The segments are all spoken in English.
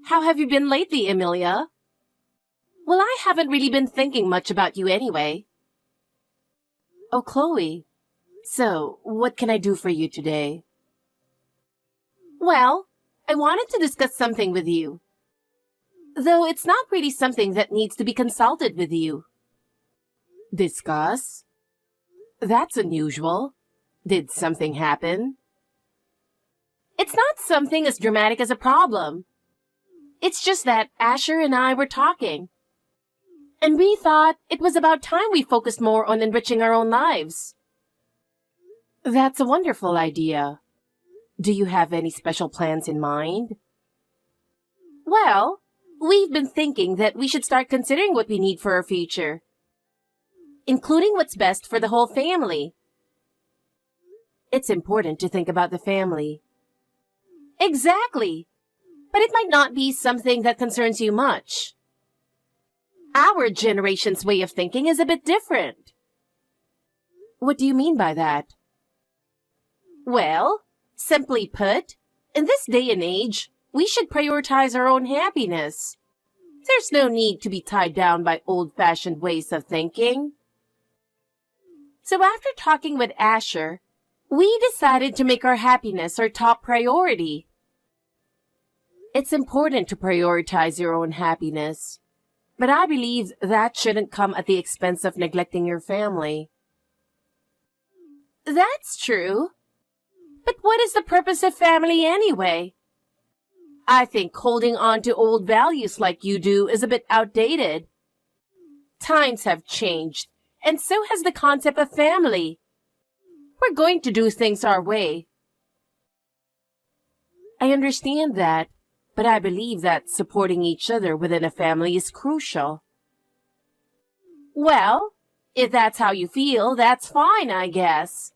How have you been lately, Emilia? Well, I haven't really been thinking much about you anyway. Oh, Chloe. So, what can I do for you today? Well, I wanted to discuss something with you. Though it's not really something that needs to be consulted with you. Discuss? That's unusual. Did something happen? It's not something as dramatic as a problem. It's just that Asher and I were talking. And we thought it was about time we focused more on enriching our own lives. That's a wonderful idea. Do you have any special plans in mind? Well, we've been thinking that we should start considering what we need for our future, including what's best for the whole family. It's important to think about the family. Exactly. But it might not be something that concerns you much. Our generation's way of thinking is a bit different. What do you mean by that? Well, simply put, in this day and age, we should prioritize our own happiness. There's no need to be tied down by old-fashioned ways of thinking. So after talking with Asher, we decided to make our happiness our top priority. It's important to prioritize your own happiness, but I believe that shouldn't come at the expense of neglecting your family. That's true. But what is the purpose of family anyway? I think holding on to old values like you do is a bit outdated. Times have changed, and so has the concept of family. We're going to do things our way. I understand that, but I believe that supporting each other within a family is crucial. Well, if that's how you feel, that's fine, I guess.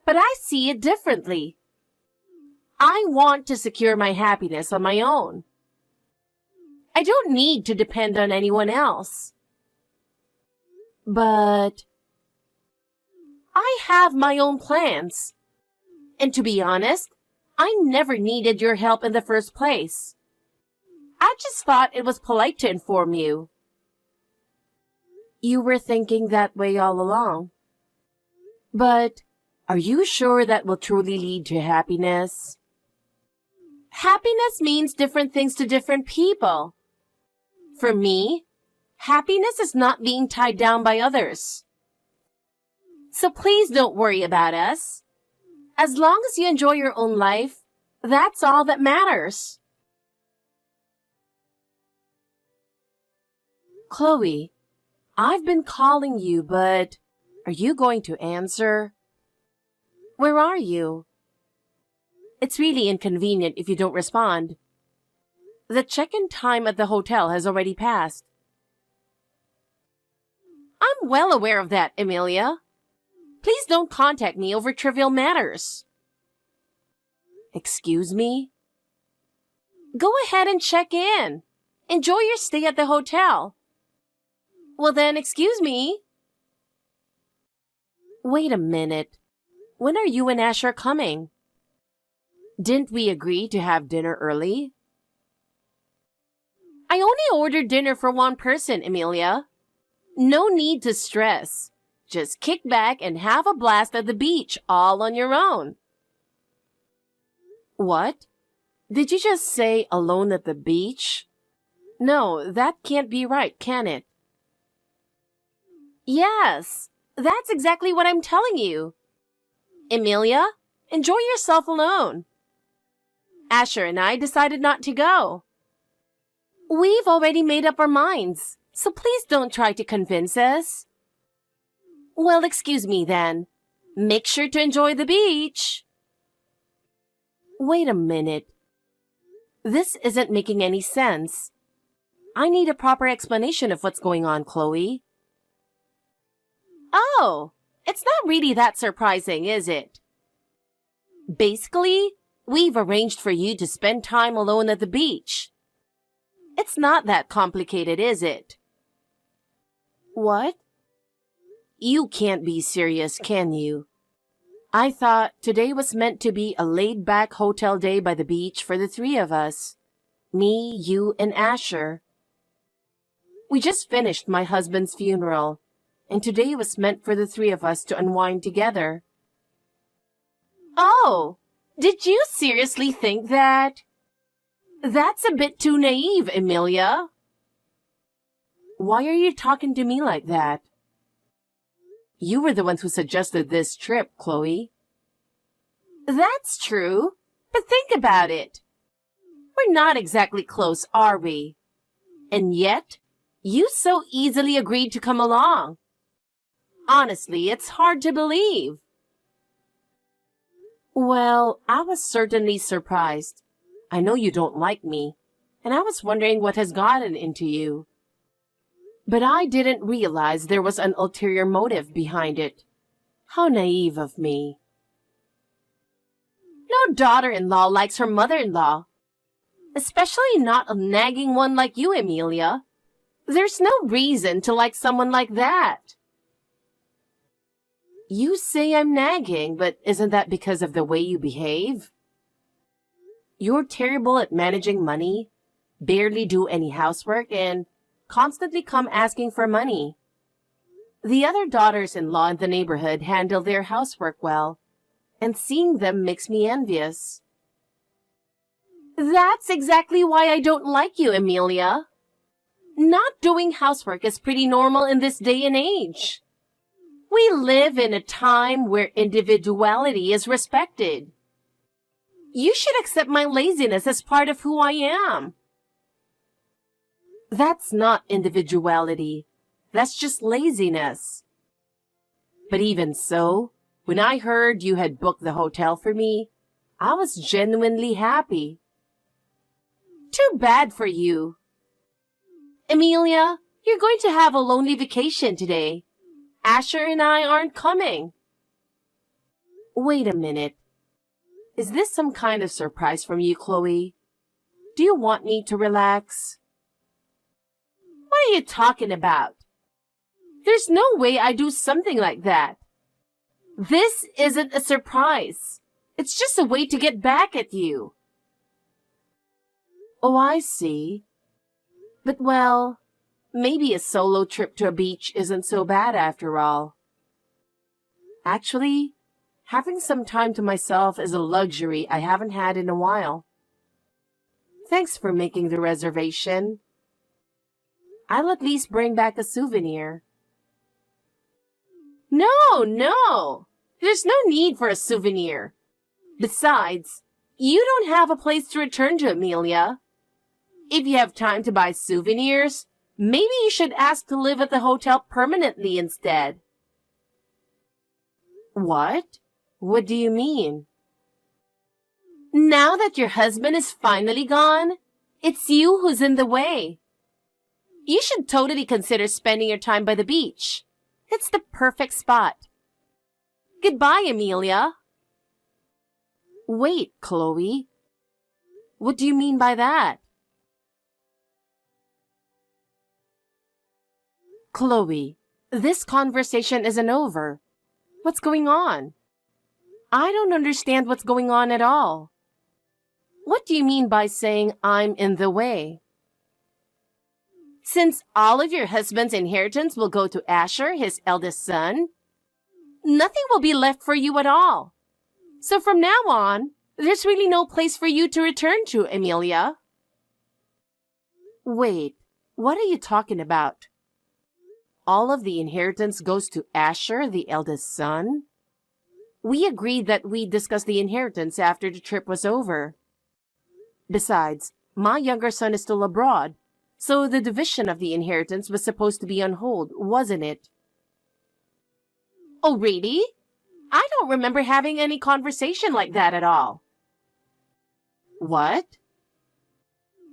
But I see it differently. I want to secure my happiness on my own. I don't need to depend on anyone else. But I have my own plans. And to be honest, I never needed your help in the first place. I just thought it was polite to inform you. You were thinking that way all along. But are you sure that will truly lead to happiness? Happiness means different things to different people. For me, happiness is not being tied down by others. So please don't worry about us. As long as you enjoy your own life, that's all that matters. Chloe, I've been calling you, but are you going to answer? Where are you? It's really inconvenient if you don't respond. The check-in time at the hotel has already passed. I'm well aware of that, Emilia. Please don't contact me over trivial matters. Excuse me? Go ahead and check in. Enjoy your stay at the hotel. Well then, excuse me. Wait a minute. When are you and Asher coming? Didn't we agree to have dinner early? I only ordered dinner for one person, Emilia. No need to stress. Just kick back and have a blast at the beach all on your own. What? Did you just say alone at the beach? No, that can't be right, can it? Yes, that's exactly what I'm telling you. Emilia, enjoy yourself alone. Asher and I decided not to go. We've already made up our minds, so please don't try to convince us. Well, excuse me then. Make sure to enjoy the beach. Wait a minute. This isn't making any sense. I need a proper explanation of what's going on, Chloe. Oh, it's not really that surprising, is it? Basically, we've arranged for you to spend time alone at the beach. It's not that complicated, is it? What? You can't be serious, can you? I thought today was meant to be a laid-back hotel day by the beach for the three of us. Me, you, and Asher. We just finished my husband's funeral, and today was meant for the three of us to unwind together. Oh, did you seriously think that? That's a bit too naive, Emilia. Why are you talking to me like that? You were the ones who suggested this trip, Chloe. That's true, but think about it. We're not exactly close, are we? And yet, you so easily agreed to come along. Honestly, it's hard to believe. Well, I was certainly surprised. I know you don't like me, and I was wondering what has gotten into you. But I didn't realize there was an ulterior motive behind it. How naive of me. No daughter-in-law likes her mother-in-law. Especially not a nagging one like you, Emilia. There's no reason to like someone like that. You say I'm nagging, but isn't that because of the way you behave? You're terrible at managing money, barely do any housework, and constantly come asking for money. The other daughters-in-law in the neighborhood handle their housework well, and seeing them makes me envious. That's exactly why I don't like you, Emilia. Not doing housework is pretty normal in this day and age. We live in a time where individuality is respected. You should accept my laziness as part of who I am. That's not individuality. That's just laziness. But even so, when I heard you had booked the hotel for me, I was genuinely happy. Too bad for you. Emilia, you're going to have a lonely vacation today. Asher and I aren't coming. Wait a minute. Is this some kind of surprise from you, Chloe? Do you want me to relax? What are you talking about? There's no way I do something like that. This isn't a surprise. It's just a way to get back at you. Oh, I see. But well, maybe a solo trip to a beach isn't so bad after all. Actually, having some time to myself is a luxury I haven't had in a while. Thanks for making the reservation. I'll at least bring back a souvenir. No. There's no need for a souvenir. Besides, you don't have a place to return to, Emilia. If you have time to buy souvenirs, maybe you should ask to live at the hotel permanently instead. What? What do you mean? Now that your husband is finally gone, it's you who's in the way. You should totally consider spending your time by the beach. It's the perfect spot. Goodbye, Emilia. Wait, Chloe. What do you mean by that? Chloe, this conversation isn't over. What's going on? I don't understand what's going on at all. What do you mean by saying I'm in the way? Since all of your husband's inheritance will go to Asher, his eldest son, nothing will be left for you at all. So from now on, there's really no place for you to return to, Emilia. Wait, what are you talking about? All of the inheritance goes to Asher, the eldest son? We agreed that we'd discuss the inheritance after the trip was over. Besides, my younger son is still abroad, so the division of the inheritance was supposed to be on hold, wasn't it? Oh, really? I don't remember having any conversation like that at all. What?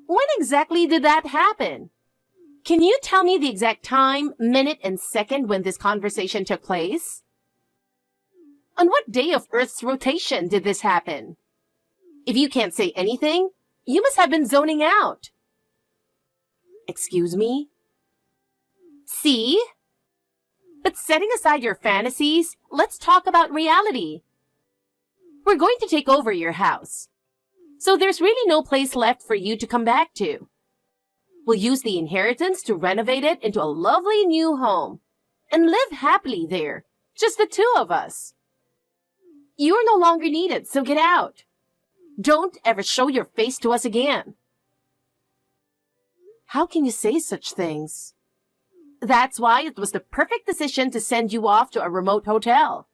When exactly did that happen? Can you tell me the exact time, minute, and second when this conversation took place? On what day of Earth's rotation did this happen? If you can't say anything, you must have been zoning out. Excuse me? See? But setting aside your fantasies, let's talk about reality. We're going to take over your house. So there's really no place left for you to come back to. We'll use the inheritance to renovate it into a lovely new home and live happily there, just the two of us. You're no longer needed, so get out. Don't ever show your face to us again. How can you say such things? That's why it was the perfect decision to send you off to a remote hotel.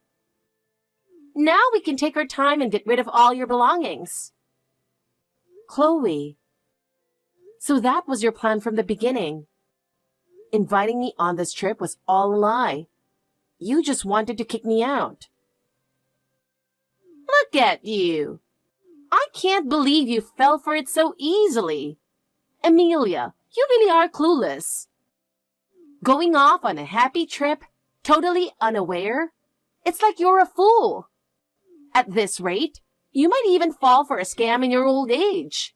Now we can take our time and get rid of all your belongings. Chloe. So that was your plan from the beginning. Inviting me on this trip was all a lie. You just wanted to kick me out. Look at you. I can't believe you fell for it so easily. Amelia, you really are clueless. Going off on a happy trip, totally unaware? It's like you're a fool. At this rate, you might even fall for a scam in your old age.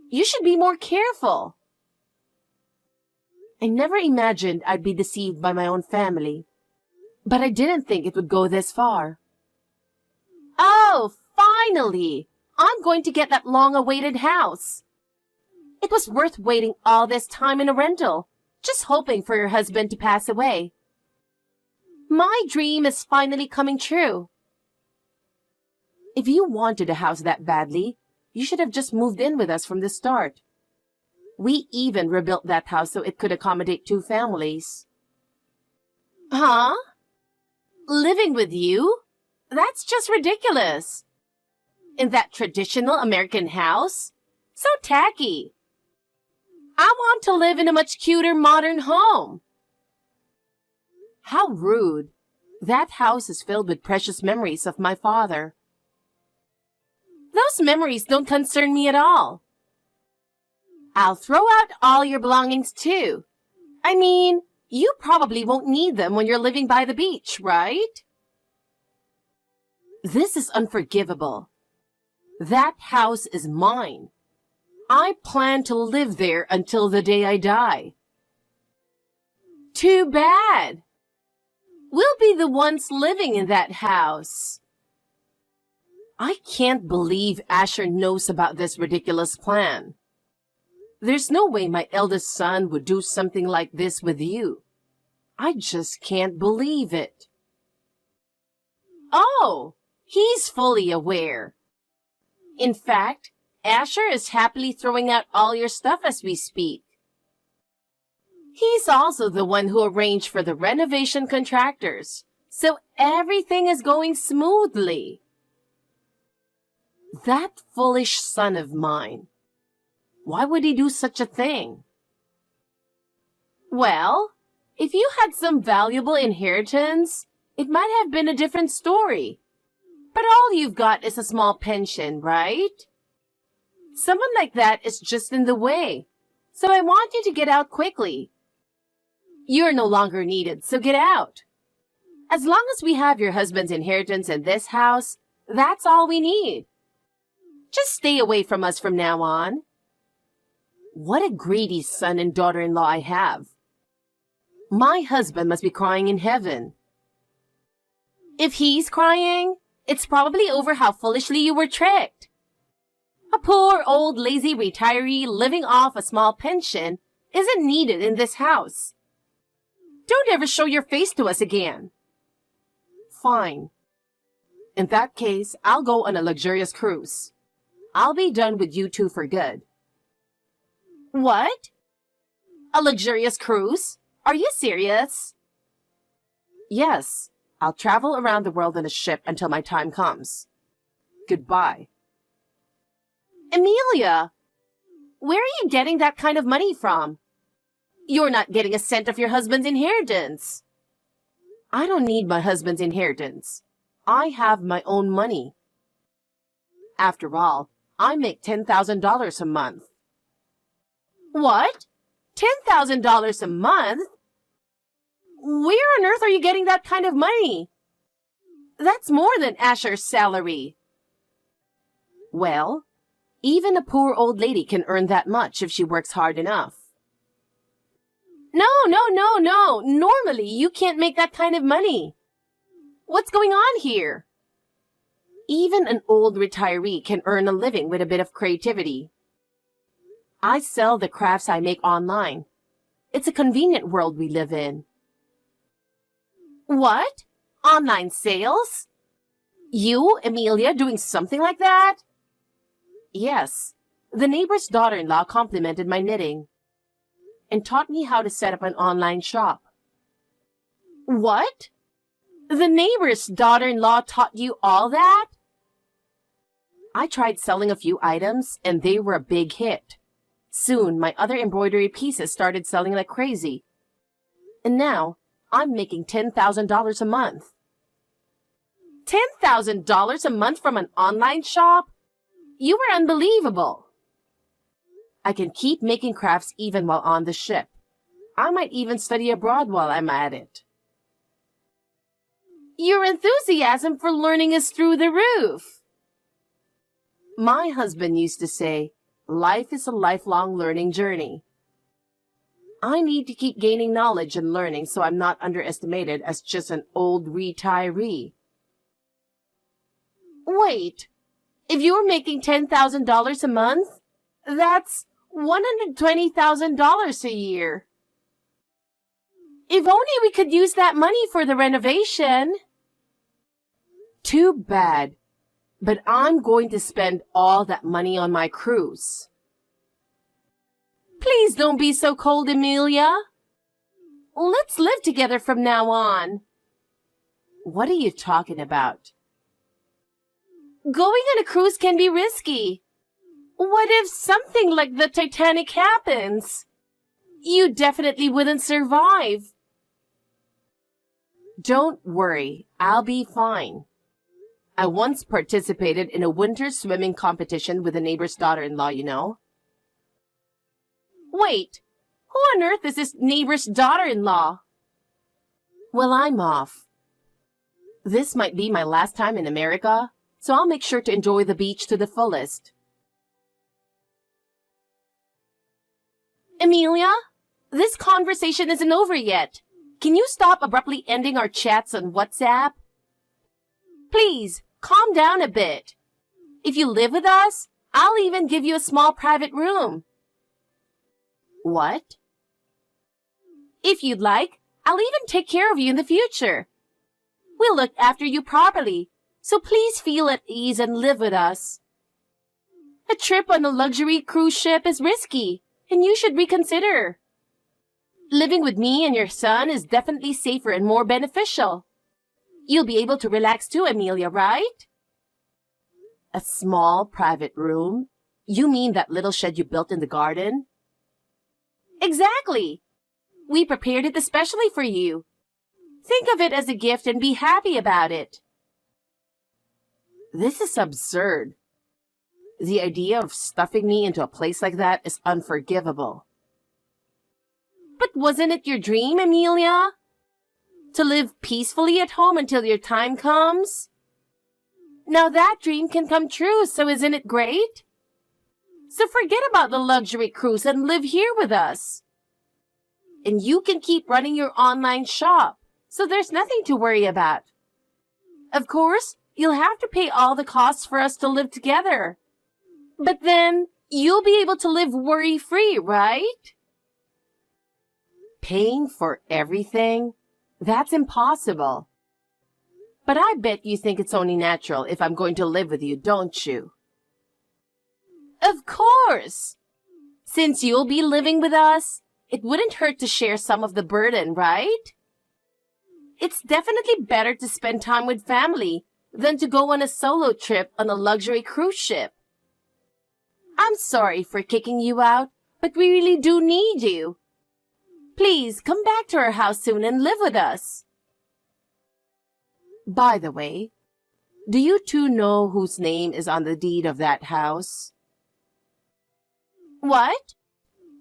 You should be more careful. I never imagined I'd be deceived by my own family, but I didn't think it would go this far. Oh, finally! I'm going to get that long-awaited house. It was worth waiting all this time in a rental, just hoping for your husband to pass away. My dream is finally coming true. If you wanted a house that badly, you should have just moved in with us from the start. We even rebuilt that house so it could accommodate 2 families. Huh? Living with you? That's just ridiculous. In that traditional American house? So tacky. I want to live in a much cuter modern home. How rude. That house is filled with precious memories of my father. Those memories don't concern me at all. I'll throw out all your belongings too. I mean, you probably won't need them when you're living by the beach, right? This is unforgivable. That house is mine. I plan to live there until the day I die. Too bad. We'll be the ones living in that house. I can't believe Asher knows about this ridiculous plan. There's no way my eldest son would do something like this with you. I just can't believe it. Oh, he's fully aware. In fact, Asher is happily throwing out all your stuff as we speak. He's also the one who arranged for the renovation contractors, so everything is going smoothly. That foolish son of mine. Why would he do such a thing? Well, if you had some valuable inheritance, it might have been a different story. But all you've got is a small pension, right? Someone like that is just in the way, so I want you to get out quickly. You're no longer needed, so get out. As long as we have your husband's inheritance in this house, that's all we need. Just stay away from us from now on. What a greedy son and daughter-in-law I have. My husband must be crying in heaven. If he's crying, it's probably over how foolishly you were tricked. A poor old lazy retiree living off a small pension isn't needed in this house. Don't ever show your face to us again. Fine. In that case, I'll go on a luxurious cruise. I'll be done with you two for good. What? A luxurious cruise? Are you serious? Yes, I'll travel around the world on a ship until my time comes. Goodbye. Amelia, where are you getting that kind of money from? You're not getting a cent of your husband's inheritance. I don't need my husband's inheritance. I have my own money. After all, I make $10,000 a month. What? $10,000 a month? Where on earth are you getting that kind of money? That's more than Asher's salary. Well, even a poor old lady can earn that much if she works hard enough. No. Normally, you can't make that kind of money. What's going on here? Even an old retiree can earn a living with a bit of creativity. I sell the crafts I make online. It's a convenient world we live in. What? Online sales? You, Amelia, doing something like that? Yes. The neighbor's daughter-in-law complimented my knitting and taught me how to set up an online shop. What? The neighbor's daughter-in-law taught you all that? I tried selling a few items, and they were a big hit. Soon, my other embroidery pieces started selling like crazy. And now, I'm making $10,000 a month. $10,000 a month from an online shop? You were unbelievable. I can keep making crafts even while on the ship. I might even study abroad while I'm at it. Your enthusiasm for learning is through the roof. My husband used to say, life is a lifelong learning journey. I need to keep gaining knowledge and learning so I'm not underestimated as just an old retiree. Wait, if you're making $10,000 a month, that's $120,000 a year. If only we could use that money for the renovation. Too bad, but I'm going to spend all that money on my cruise. Please don't be so cold, Amelia. Let's live together from now on. What are you talking about? Going on a cruise can be risky. What if something like the Titanic happens? You definitely wouldn't survive. Don't worry, I'll be fine. I once participated in a winter swimming competition with a neighbor's daughter-in-law, you know. Wait, who on earth is this neighbor's daughter-in-law? Well, I'm off. This might be my last time in America, so I'll make sure to enjoy the beach to the fullest. Amelia, this conversation isn't over yet. Can you stop abruptly ending our chats on WhatsApp? Please, calm down a bit. If you live with us, I'll even give you a small private room. What? If you'd like, I'll even take care of you in the future. We'll look after you properly, so please feel at ease and live with us. A trip on a luxury cruise ship is risky, and you should reconsider. Living with me and your son is definitely safer and more beneficial. You'll be able to relax too, Amelia, right? A small private room? You mean that little shed you built in the garden? Exactly. We prepared it especially for you. Think of it as a gift and be happy about it. This is absurd. The idea of stuffing me into a place like that is unforgivable. But wasn't it your dream, Amelia? To live peacefully at home until your time comes? Now that dream can come true, so isn't it great? So forget about the luxury cruise and live here with us. And you can keep running your online shop, so there's nothing to worry about. Of course, you'll have to pay all the costs for us to live together. But then, you'll be able to live worry-free, right? Paying for everything? That's impossible. But I bet you think it's only natural if I'm going to live with you, don't you? Of course! Since you'll be living with us, it wouldn't hurt to share some of the burden, right? It's definitely better to spend time with family than to go on a solo trip on a luxury cruise ship. I'm sorry for kicking you out, but we really do need you. Please come back to our house soon and live with us. By the way, do you two know whose name is on the deed of that house? What?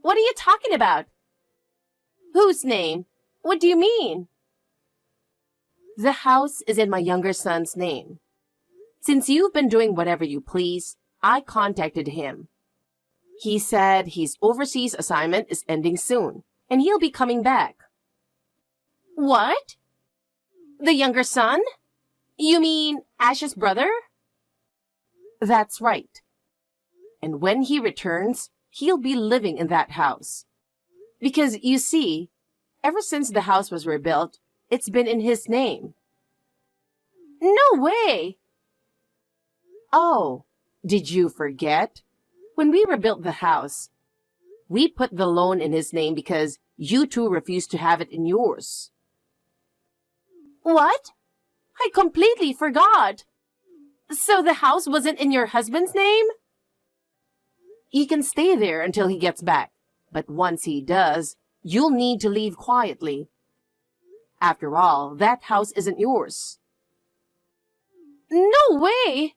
What are you talking about? Whose name? What do you mean? The house is in my younger son's name. Since you've been doing whatever you please, I contacted him. He said his overseas assignment is ending soon, and he'll be coming back. What? The younger son? You mean Ash's brother? That's right. And when he returns, he'll be living in that house. Because, you see, ever since the house was rebuilt, it's been in his name. No way! Oh, did you forget? When we rebuilt the house, we put the loan in his name because you two refused to have it in yours. What? I completely forgot. So the house wasn't in your husband's name? He can stay there until he gets back, but once he does, you'll need to leave quietly. After all, that house isn't yours. No way!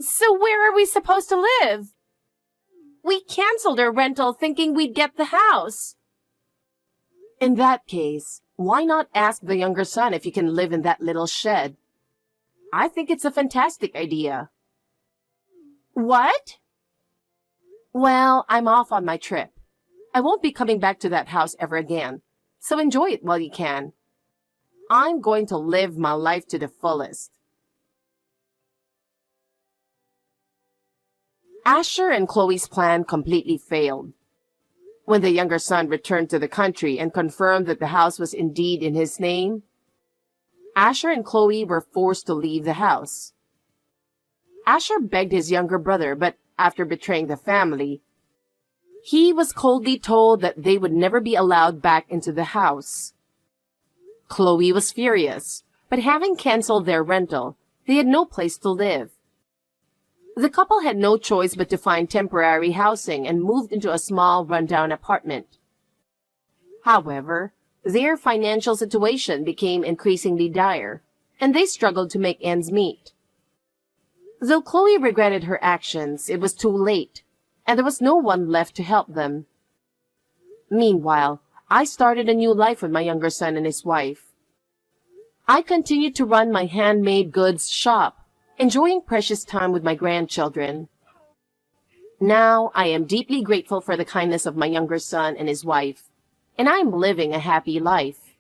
So where are we supposed to live? We canceled our rental thinking we'd get the house. In that case, why not ask the younger son if he can live in that little shed? I think it's a fantastic idea. What? Well, I'm off on my trip. I won't be coming back to that house ever again, so enjoy it while you can. I'm going to live my life to the fullest. Asher and Chloe's plan completely failed. When the younger son returned to the country and confirmed that the house was indeed in his name, Asher and Chloe were forced to leave the house. Asher begged his younger brother, but after betraying the family, he was coldly told that they would never be allowed back into the house. Chloe was furious, but having canceled their rental, they had no place to live. The couple had no choice but to find temporary housing and moved into a small, rundown apartment. However, their financial situation became increasingly dire, and they struggled to make ends meet. Though Chloe regretted her actions, it was too late, and there was no one left to help them. Meanwhile, I started a new life with my younger son and his wife. I continued to run my handmade goods shop, enjoying precious time with my grandchildren. Now, I am deeply grateful for the kindness of my younger son and his wife, and I am living a happy life.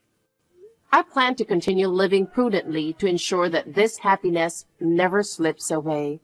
I plan to continue living prudently to ensure that this happiness never slips away.